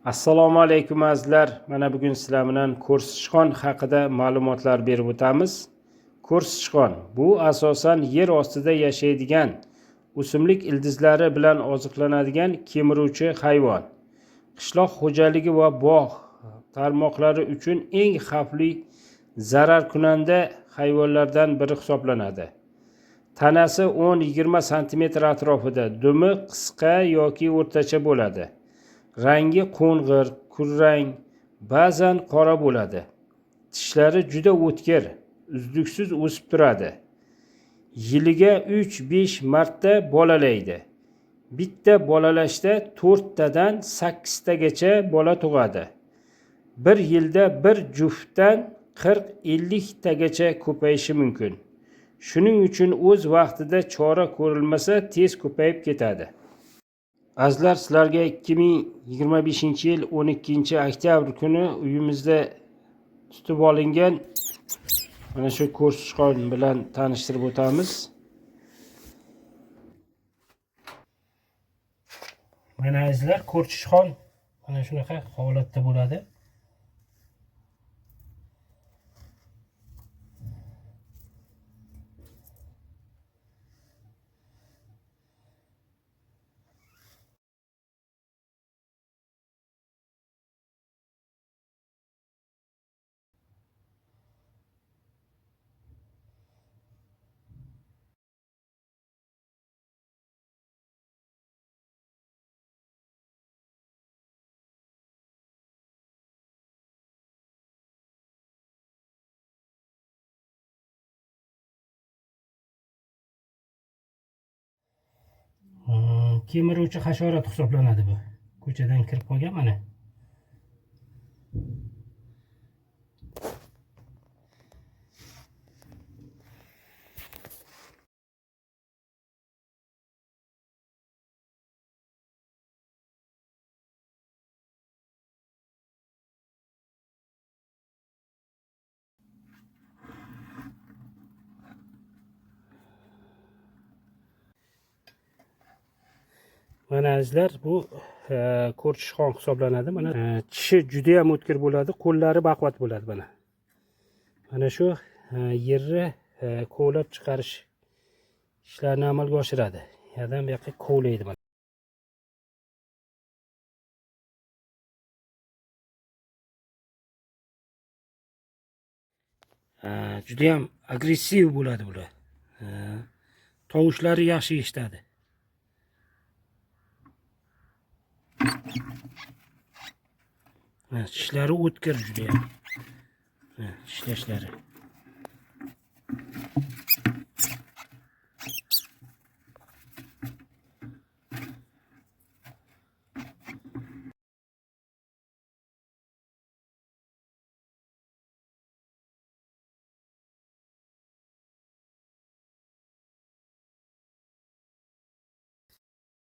Assalomu alaykum azizlar. Mana bugun sizlar bilan ko'rsichqon haqida ma'lumotlar berib o'tamiz. Ko'rsichqon bu asosan yer ostida yashaydigan o'simlik ildizlari bilan oziqlanadigan kemiruvchi hayvon. Qishloq xo'jaligi va bog' tarmoqlari uchun eng xavfli zararkunanda hayvonlardan biri hisoblanadi. Tanasi 10-20 sm atrofida, dumi qisqa yoki o'rtacha bo'ladi. Rangi qo'ng'ir, kulrang, ba'zan qora bo'ladi. Tishlari juda o'tkir, uzluksiz o'sib turadi. Yiliga 3-5 marta bolalaydi. Bitta bolalashda 4 tadan 8 tagacha bola tug'adi. Bir yilda bir juftdan 40-50 tagacha ko'payishi mumkin. Shuning uchun o'z vaqtida chora ko'rilmasa tez ko'payib ketadi. Azizlar, sizlarga 2025-yil 12-oktyabr kuni uyimizda tutib olingan mana shu ko'rsichqon bilan tanishtirib o'tamiz. Mana azizlar, ko'rsichqon mana shunaqa holatda bo'ladi. Kemiruvchi hasharot hisoblanadi bu. Ko'chadan kirib qolgan mana. Mana azizlar, bu ko'rsichqon hisoblanadi. Mana tishi juda ham o'tkir bo'ladi, qo'llari baquvvat bo'ladi mana. Mana shu yerni kovlab chiqarish ishlarini amalga oshiradi. Yerdan bu yoqqa kovlaydi mana. Juda ham agressiv bo'ladi bular. Tovushlari yaxshi eshitadi. Tishlari o'tkir juda ham. Tishlashlari.